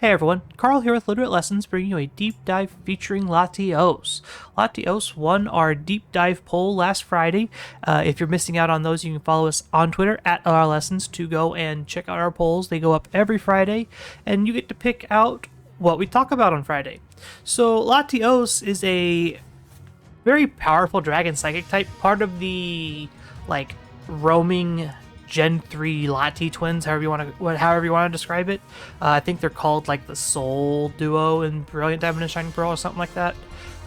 Hey everyone, Carl here with Literate Lessons, bringing you a deep dive featuring Latios. Latios won our deep dive poll last Friday. If you're missing out on those, you can follow us on Twitter at LRLessons to go and check out our polls. They go up every Friday, and you get to pick out what we talk about on Friday. So Latios is a very powerful dragon psychic type, part of the roaming Gen 3 Lati twins, however you want to describe it. I think they're called like the Soul Duo in Brilliant Diamond and Shining Pearl or something like that.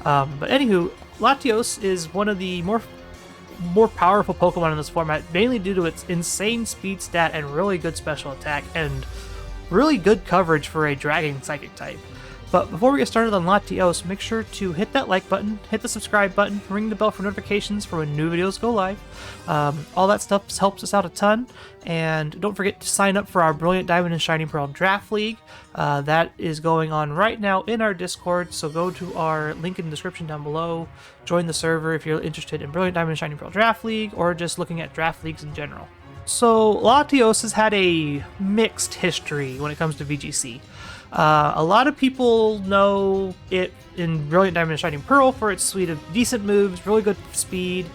But anywho, Latios is one of the more powerful Pokemon in this format, mainly due to its insane speed stat and really good special attack and really good coverage for a dragon psychic type. But before we get started on Latios, make sure to hit that like button, hit the subscribe button, ring the bell for notifications for when new videos go live. All that stuff helps us out a ton. And don't forget to sign up for our Brilliant Diamond and Shining Pearl Draft League. That is going on right now in our Discord, so go to our link in the description down below. Join the server if you're interested in Brilliant Diamond and Shining Pearl Draft League, or just looking at draft leagues in general. So Latios has had a mixed history when it comes to VGC. A lot of people know it in Brilliant Diamond and Shining Pearl for its suite of decent moves, really good speed,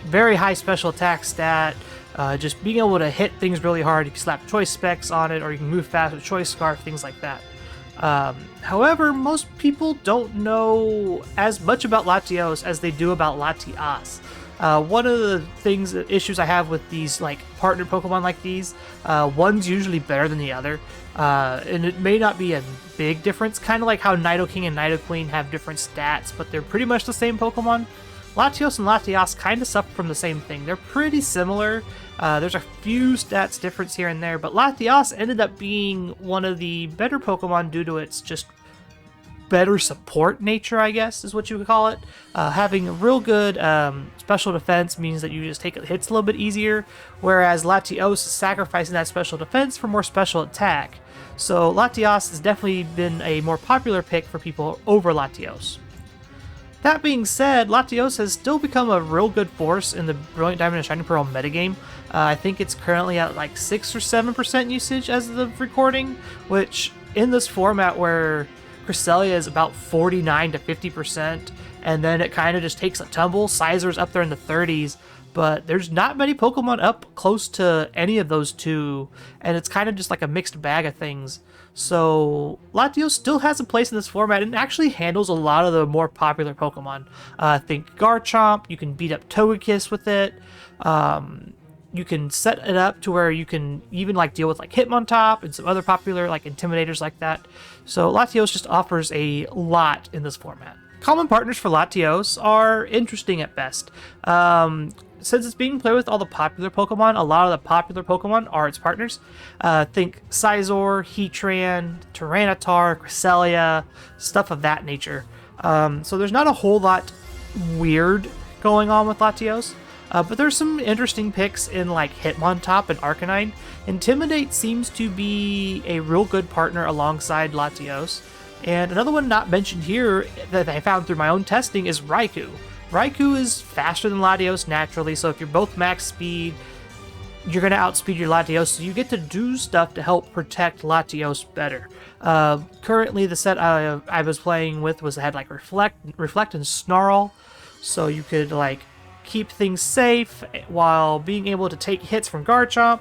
very high special attack stat, just being able to hit things really hard. You can slap choice specs on it, or you can move fast with choice scarf, things like that. However, most people don't know as much about Latios as they do about Latias. One of the issues I have with these partner Pokemon like these, one's usually better than the other, and it may not be a big difference, kind of like how Nidoking and Nidoqueen have different stats, but they're pretty much the same Pokemon. Latios and Latias kind of suffer from the same thing. They're pretty similar. There's a few stats difference here and there, but Latias ended up being one of the better Pokemon due to its just better support nature, I guess is what you would call it. Having a real good special defense means that you just take hits a little bit easier, whereas Latios is sacrificing that special defense for more special attack. So Latias has definitely been a more popular pick for people over Latios. That being said, Latios has still become a real good force in the Brilliant Diamond and Shining Pearl metagame. I think it's currently at 6 or 7% usage as of the recording, which in this format where Cresselia is about 49 to 50%, and then it kind of just takes a tumble. Sizer's up there in the 30s, but there's not many Pokemon up close to any of those two, and it's kind of just like a mixed bag of things. So Latios still has a place in this format and actually handles a lot of the more popular Pokemon. Think Garchomp, you can beat up Togekiss with it. You can set it up to where you can even deal with Hitmontop and some other popular intimidators like that. So Latios just offers a lot in this format. Common partners for Latios are interesting at best. Since it's being played with all the popular Pokemon, a lot of the popular Pokemon are its partners. Think Scizor, Heatran, Tyranitar, Cresselia, stuff of that nature. So there's not a whole lot weird going on with Latios. But there's some interesting picks in Hitmontop and Arcanine. Intimidate seems to be a real good partner alongside Latios. And another one not mentioned here that I found through my own testing is Raikou. Raikou is faster than Latios naturally, so if you're both max speed, you're going to outspeed your Latios, so you get to do stuff to help protect Latios better. Currently, the set I was playing with had Reflect and Snarl, so you could keep things safe while being able to take hits from Garchomp.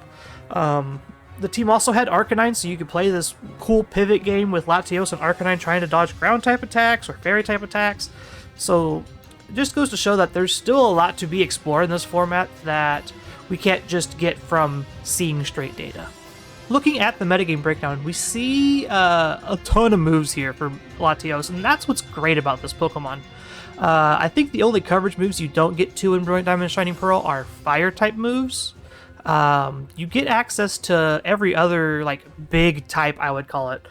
The team also had Arcanine, so you could play this cool pivot game with Latios and Arcanine trying to dodge ground type attacks or fairy type attacks. So it just goes to show that there's still a lot to be explored in this format that we can't just get from seeing straight data. Looking at the metagame breakdown, we see a ton of moves here for Latios, and that's what's great about this Pokemon. I think the only coverage moves you don't get to in Brilliant Diamond and Shining Pearl are fire-type moves. You get access to every other, big type, I would call it.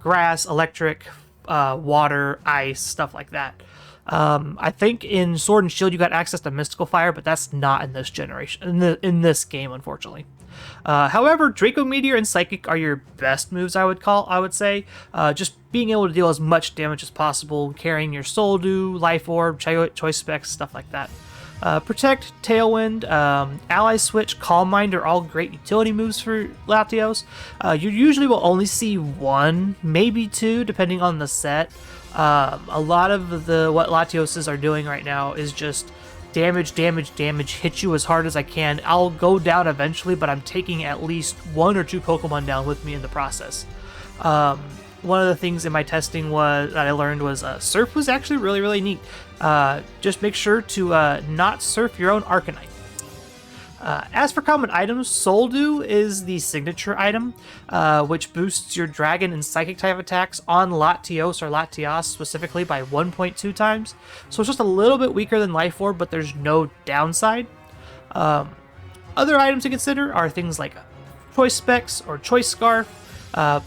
Grass, electric, water, ice, stuff like that. I think in Sword and Shield you got access to Mystical Fire, but that's not in this generation, in this game, unfortunately. However, Draco Meteor and Psychic are your best moves, I would say. Just being able to deal as much damage as possible, carrying your Soul Dew, Life Orb, Choice Specs, stuff like that. Protect, Tailwind, Ally Switch, Calm Mind are all great utility moves for Latios. You usually will only see one, maybe two, depending on the set. A lot of what Latioses are doing right now is just damage, damage, damage, hit you as hard as I can. I'll go down eventually, but I'm taking at least 1 or 2 Pokemon down with me in the process. One of the things in my testing that I learned was Surf was actually really, really neat. Just make sure to not surf your own Arcanine. As for common items, Soul Dew is the signature item, which boosts your Dragon and Psychic type attacks on Latios or Latias specifically by 1.2 times. So it's just a little bit weaker than Life Orb, but there's no downside. Other items to consider are things like Choice Specs or Choice Scarf.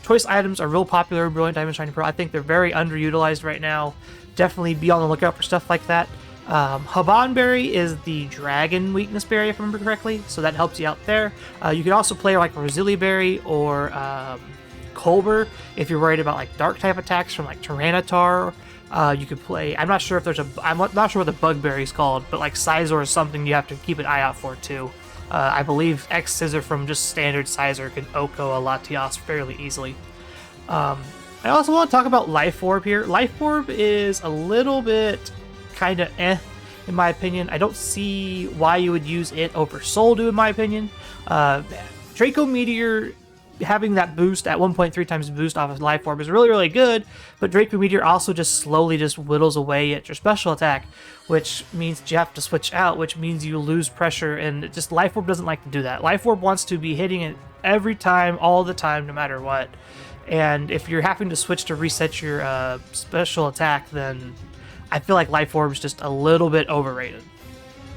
Choice items are real popular in Brilliant Diamond Shiny Pearl. I think they're very underutilized right now. Definitely be on the lookout for stuff like that. Habanberry is the dragon weakness berry, if I remember correctly, so that helps you out there. You can also play like Rosilli Berry or Colbur if you're worried about like dark type attacks from like Tyranitar. You could play. I'm not sure if I'm not sure what the bug berry is called, but like Scizor is something you have to keep an eye out for too. I believe X-Scissor from just standard Scizor can Oko a Latias fairly easily. I also want to talk about Life Orb here. Life Orb is a little bit kind of in my opinion. I don't see why you would use it over Soul Dew in my opinion. Draco Meteor having that boost at 1.3 times boost off of Life Orb is really, really good, but Draco Meteor also just slowly just whittles away at your special attack, which means that you have to switch out, which means you lose pressure, and just Life Orb doesn't like to do that. Life Orb wants to be hitting it every time, all the time, no matter what. And if you're having to switch to reset your special attack, then I feel like Life Orb is just a little bit overrated.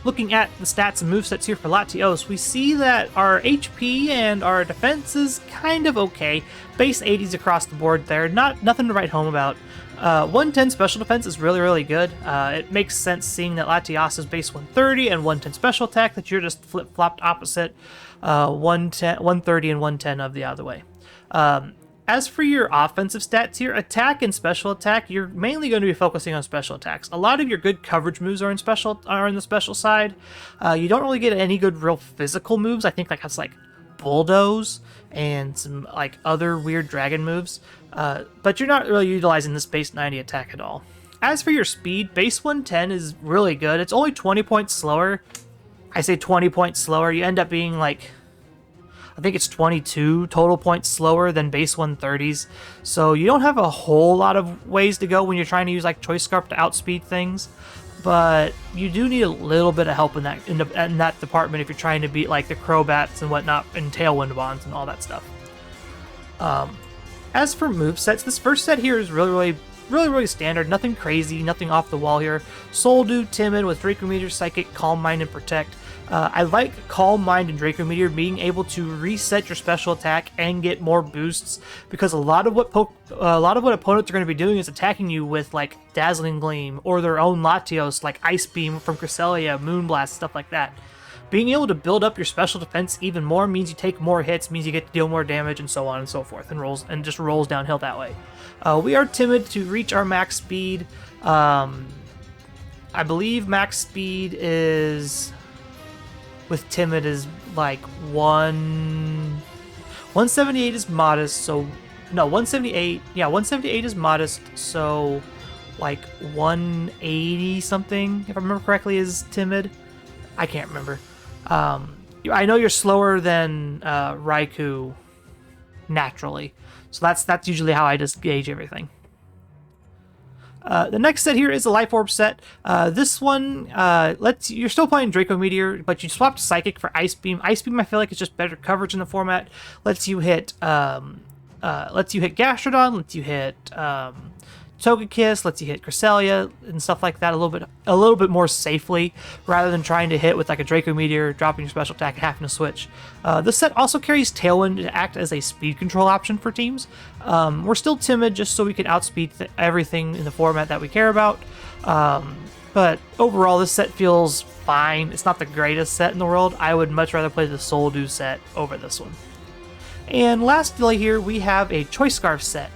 Looking at the stats and movesets here for Latios, we see that our HP and our defense is kind of okay. Base 80s across the board there, nothing to write home about. 110 special defense is really, really good. It makes sense seeing that Latios is base 130 and 110 special attack, that you're just flip-flopped opposite 130 and 110 of the other way. As for your offensive stats here, attack and special attack, you're mainly going to be focusing on special attacks. A lot of your good coverage moves are in the special side. You don't really get any good real physical moves. I think that's like Bulldoze and some like other weird dragon moves. But you're not really utilizing this base 90 attack at all. As for your speed, base 110 is really good. It's only 20 points slower. I say 20 points slower. You end up being like, I think it's 22 total points slower than base 130s, so you don't have a whole lot of ways to go when you're trying to use like Choice Scarf to outspeed things, but you do need a little bit of help in that department if you're trying to beat like the Crobats and whatnot and Tailwind Bonds and all that stuff. As for movesets, this first set here is really standard, nothing crazy, nothing off the wall here. Soul Dew, Timid with Draco Meteor, Psychic, Calm Mind, and Protect. I like Calm Mind and Draco Meteor being able to reset your special attack and get more boosts, because a lot of what opponents are going to be doing is attacking you with like Dazzling Gleam or their own Latios like Ice Beam from Cresselia, Moonblast, stuff like that. Being able to build up your special defense even more means you take more hits, means you get to deal more damage, and so on and so forth, and just rolls downhill that way. We are Timid to reach our max speed. I believe max speed is with Timid is like 178 is modest, so no, 178. Yeah, 178 is modest, so like 180 something, if I remember correctly, is Timid. I can't remember. I know you're slower than Raikou naturally, so that's usually how I just gauge everything. The next set here is a Life Orb set. This one you're still playing Draco Meteor, but you swapped Psychic for Ice Beam. Ice Beam I feel like is just better coverage in the format. Lets you hit Gastrodon, lets you hit Togekiss, lets you hit Cresselia and stuff like that a little bit more safely, rather than trying to hit with like a Draco Meteor, dropping your special attack and having to switch. This set also carries Tailwind to act as a speed control option for teams. We're still Timid just so we can outspeed everything in the format that we care about. But overall, this set feels fine. It's not the greatest set in the world. I would much rather play the Soul Dew set over this one. And lastly here, we have a Choice Scarf set.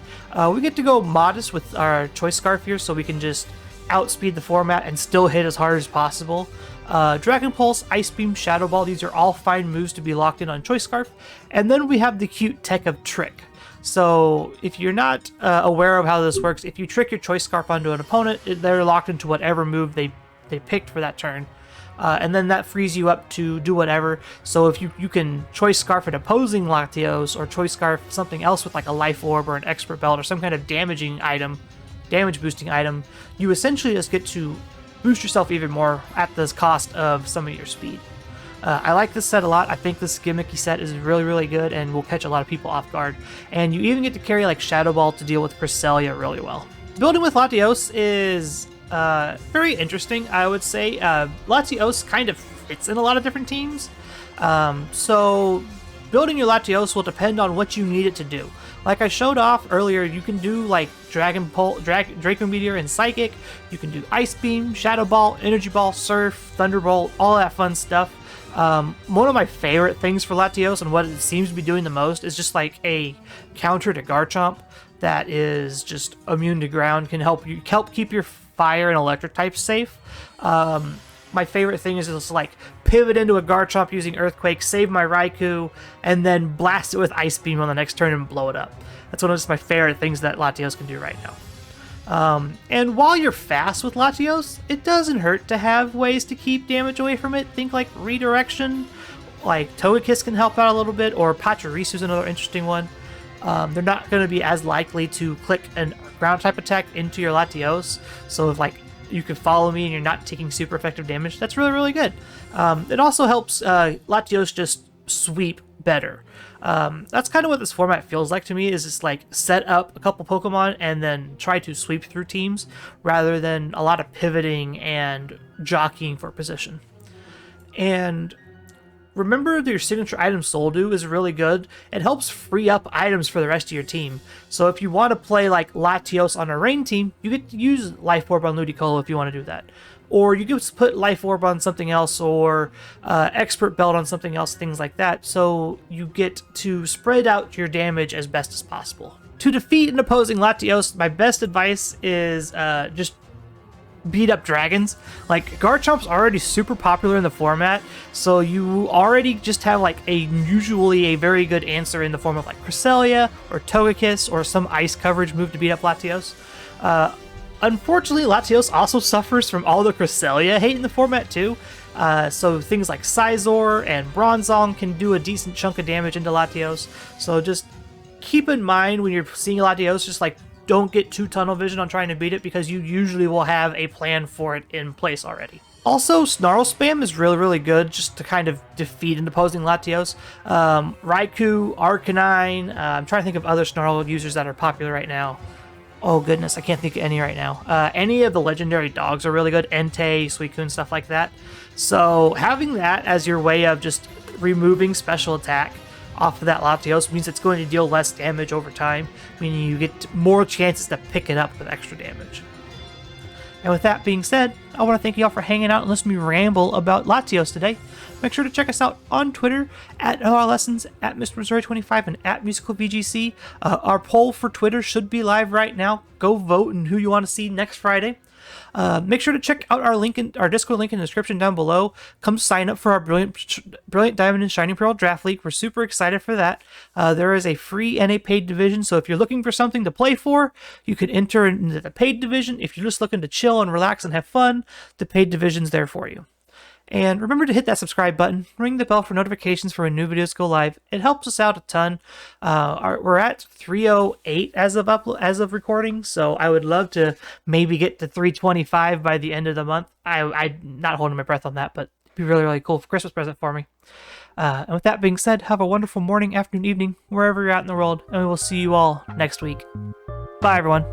We get to go modest with our Choice Scarf here, so we can just outspeed the format and still hit as hard as possible. Dragon Pulse, Ice Beam, Shadow Ball, these are all fine moves to be locked in on Choice Scarf. And then we have the cute tech of Trick. So if you're not aware of how this works, if you trick your Choice Scarf onto an opponent, they're locked into whatever move they picked for that turn. And then that frees you up to do whatever. So if you can Choice Scarf an opposing Latios, or Choice Scarf something else with like a Life Orb or an Expert Belt or some kind of damage boosting item, you essentially just get to boost yourself even more at the cost of some of your speed. I like this set a lot. I think this gimmicky set is really, really good and will catch a lot of people off guard. And you even get to carry like Shadow Ball to deal with Cresselia really well. Building with Latios is very interesting, I would say. Latios kind of fits in a lot of different teams. So building your Latios will depend on what you need it to do. Like I showed off earlier, you can do like Draco Meteor and Psychic. You can do Ice Beam, Shadow Ball, Energy Ball, Surf, Thunderbolt, all that fun stuff. One of my favorite things for Latios and what it seems to be doing the most is just like a counter to Garchomp that is just immune to ground, can help keep your fire and electric types safe. My favorite thing is just like pivot into a Garchomp using Earthquake, save my Raikou, and then blast it with Ice Beam on the next turn and blow it up. That's one of my favorite things that Latios can do right now. And while you're fast with Latios, it doesn't hurt to have ways to keep damage away from it. Think like Redirection, like Togekiss can help out a little bit, or Pachirisu another interesting one. They're not going to be as likely to click a ground type attack into your Latios, so if like you can follow me and you're not taking super effective damage, that's really, really good. It also helps Latios just sweep better. That's kind of what this format feels like to me, is just like set up a couple Pokemon and then try to sweep through teams rather than a lot of pivoting and jockeying for position. And remember that your signature item Soldew is really good. It helps free up items for the rest of your team. So if you want to play like Latios on a rain team, you get to use Life Orb on Ludicolo if you want to do that. Or you can put Life Orb on something else, or Expert Belt on something else, things like that. So you get to spread out your damage as best as possible. To defeat an opposing Latios, my best advice is just beat up dragons. Like, Garchomp's already super popular in the format, so you already just have like usually a very good answer in the form of like Cresselia or Togekiss or some ice coverage move to beat up Latios. Unfortunately, Latios also suffers from all the Cresselia hate in the format too. So things like Scizor and Bronzong can do a decent chunk of damage into Latios. So just keep in mind when you're seeing Latios, just like don't get too tunnel vision on trying to beat it, because you usually will have a plan for it in place already. Also, Snarl Spam is really, really good just to kind of defeat an opposing Latios. Raikou, Arcanine, I'm trying to think of other Snarl users that are popular right now. Oh goodness, I can't think of any right now. Any of the legendary dogs are really good. Entei, Suicune, stuff like that. So having that as your way of just removing special attack off of that Latios means it's going to deal less damage over time, meaning you get more chances to pick it up with extra damage. And with that being said, I want to thank you all for hanging out and listening to me ramble about Latios today. Make sure to check us out on Twitter at LRLessons, at MrMissouri25, and at MusicalVGC. Our poll for Twitter should be live right now. Go vote on who you want to see next Friday. Make sure to check out our Discord link in the description down below. Come sign up for our Brilliant Diamond and Shining Pearl Draft League. We're super excited for that. There is a free and a paid division, so if you're looking for something to play for, you can enter into the paid division. If you're just looking to chill and relax and have fun, the paid division's there for you. And remember to hit that subscribe button, ring the bell for notifications for when new videos go live. It helps us out a ton. We're at 308 as of recording, so I would love to maybe get to 325 by the end of the month. I'm not holding my breath on that, but it'd be really, really cool for Christmas present for me. And with that being said, have a wonderful morning, afternoon, evening, wherever you're at in the world, and we will see you all next week. Bye, everyone.